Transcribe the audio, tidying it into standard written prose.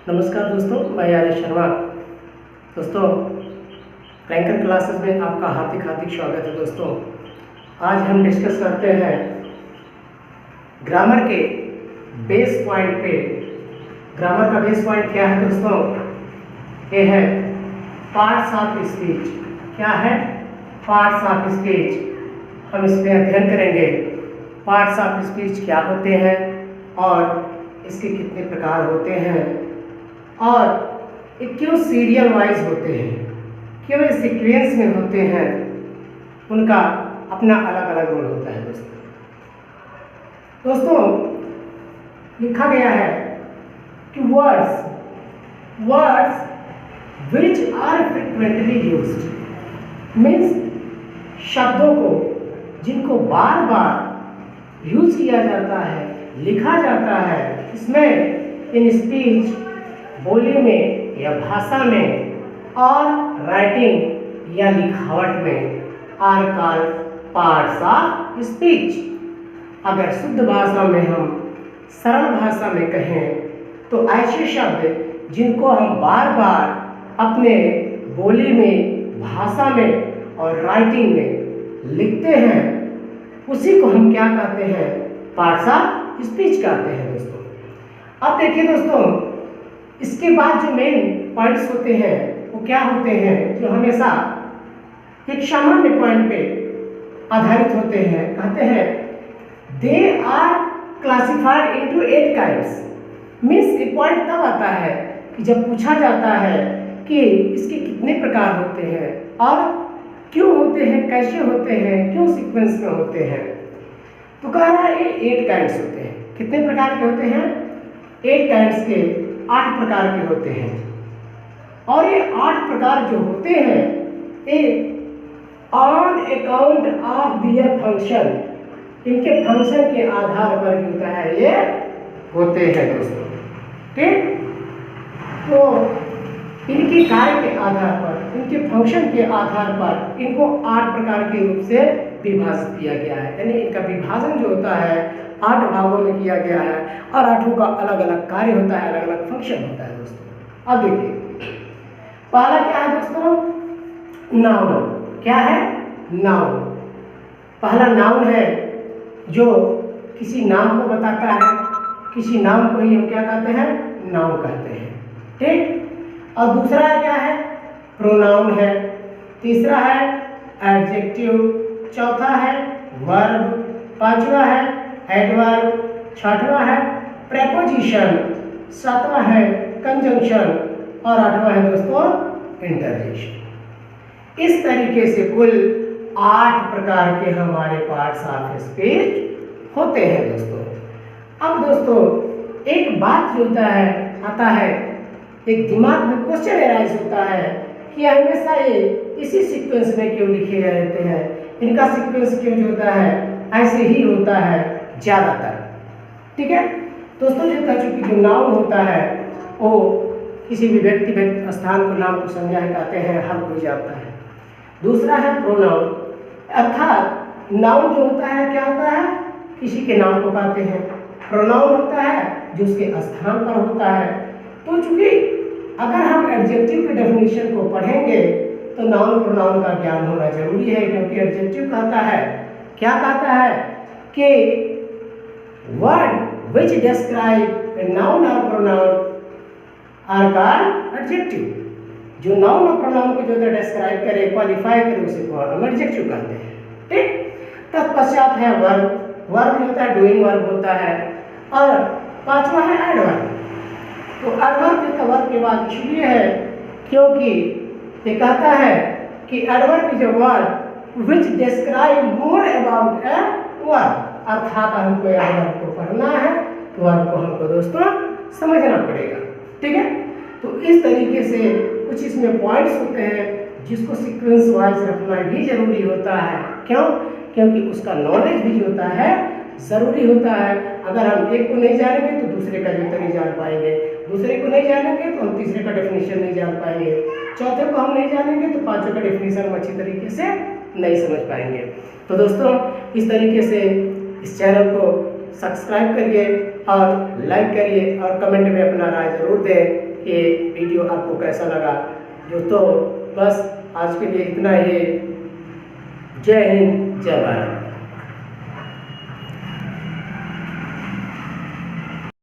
नमस्कार दोस्तों, मैं आर्य शर्मा। दोस्तों, रैंकर क्लासेस में आपका हार्दिक स्वागत है। दोस्तों, आज हम डिस्कस करते हैं ग्रामर के बेस पॉइंट पे। ग्रामर का बेस पॉइंट क्या है दोस्तों? ये है पार्ट्स ऑफ स्पीच। क्या है? Parts of speech. हम इस पे अध्ययन करेंगे पार्ट्स ऑफ स्पीच क्या होते हैं और इसके कितने प्रकार होते हैं और ये क्यों सीरियल वाइज होते हैं, क्यों ये सीक्वेंस में होते हैं, उनका अपना अलग अलग रोल होता है। दोस्तों लिखा गया है कि words which are frequently used means शब्दों को जिनको बार बार यूज किया जाता है, लिखा जाता है, इसमें इन स्पीच बोली में या भाषा में और राइटिंग या लिखावट में are called parts of speech. अगर शुद्ध भाषा में हम सरल भाषा में कहें तो ऐसे शब्द जिनको हम बार बार अपने बोली में, भाषा में और राइटिंग में लिखते हैं, उसी को हम क्या कहते हैं? पार्ट्स ऑफ स्पीच कहते हैं। दोस्तों अब देखिए दोस्तों, इसके बाद जो मेन पॉइंट्स होते हैं वो क्या होते हैं, जो हमेशा एक सामान्य पॉइंट पे आधारित होते हैं। कहते हैं they are classified into 8 kinds. Means एक पॉइंट तब आता है कि जब पूछा जाता है कि इसके कितने प्रकार होते हैं और क्यों होते हैं, कैसे होते हैं, क्यों सीक्वेंस में होते हैं। तो कह रहा है ये 8 काइंड्स होते हैं। कितने प्रकार के होते हैं? 8 काइंड्स के 8 प्रकार के होते हैं। और ये 8 प्रकार जो होते हैं ये on account of their function, इनके फंक्शन के आधार पर होता है, ये होते हैं दोस्तों। ठीक, तो इनके कार्य के आधार पर, इनके फंक्शन के आधार पर इनको 8 प्रकार के रूप से विभाजित किया गया है। यानी इनका विभाजन जो होता है 8 भागों में किया गया है और 8 का अलग अलग कार्य होता है, अलग अलग फंक्शन होता है। दोस्तों अब देखिए, पहला क्या है दोस्तों? नाउन। क्या है? नाउन। पहला नाउन है जो किसी नाम को बताता है, किसी नाम को ही हम क्या कहते हैं? नाउन कहते हैं। ठीक, और दूसरा क्या है? प्रोनाउन है। तीसरा है एडजेक्टिव। चौथा है वर्ब। पांचवा है एडवर्ब। छठवां है प्रेपोजिशन। सातवां है कंजंक्शन और 8वां है दोस्तों इंटरजेक्शन। इस तरीके से कुल 8 प्रकार के हमारे पार्ट्स ऑफ स्पीच होते हैं। दोस्तों अब दोस्तों एक बात जो होता है, आता है एक दिमाग में क्वेश्चन एराइज होता है कि हमेशा ये इसी सीक्वेंस में क्यों लिखे रहते हैं, इनका सीक्वेंस क्यों जो होता है ऐसे ही होता है ज़्यादातर। ठीक है दोस्तों, जो कह चुकी जो नाउन होता है वो किसी भी व्यक्ति स्थान को, नाम को संज्ञा कहते हैं, हर कोई जानता है। दूसरा है प्रोनाउन, अर्थात नाउन जो होता है क्या होता है? किसी के नाम को कहते हैं। प्रोनाउन होता है जो उसके स्थान पर होता है। तो चूंकि अगर हम एडजेक्टिव के डेफिनेशन को पढ़ेंगे तो नाउन प्रोनाउन का ज्ञान होना जरूरी है, क्योंकि एडजेक्टिव कहता है, क्या कहता है कि word which describe a noun or pronoun are called adjective। जो नाउन और प्रोनाउन को जो डिस्क्राइब करे, क्वालिफाई करे, उसे को हम एडजेक्टिव कहते हैं। ठीक, तत्पश्चात है वर्ब। वर्ब जो होता है डूइंग वर्ब होता है। और पांचवा है एडवर्ब। तो एडवर्ब जो वर्ब के बाद इसलिए है क्योंकि ये कहता है कि adverb is a word which describe more about a verb। अर्थात हमको वर्ब को पढ़ना है तो वर्ब को हमको दोस्तों समझना पड़ेगा। ठीक है, तो इस तरीके से कुछ इसमें पॉइंट्स होते हैं जिसको सीक्वेंस वाइज रखना भी जरूरी होता है। क्यों? क्योंकि उसका नॉलेज भी जो होता है ज़रूरी होता है। अगर हम एक को नहीं जानेंगे तो दूसरे का जो नहीं जान पाएंगे, दूसरे को नहीं जानेंगे तो हम तीसरे का डेफिनेशन नहीं जान पाएंगे, चौथे को हम नहीं जानेंगे तो पांचों का डेफिनेशन हम अच्छी तरीके से नहीं समझ पाएंगे। तो दोस्तों इस तरीके से इस चैनल को सब्सक्राइब करिए और लाइक करिए और कमेंट में अपना राय जरूर दें। ये वीडियो आपको कैसा लगा। तो बस आज के लिए इतना ही। जय हिंद, जय भारत।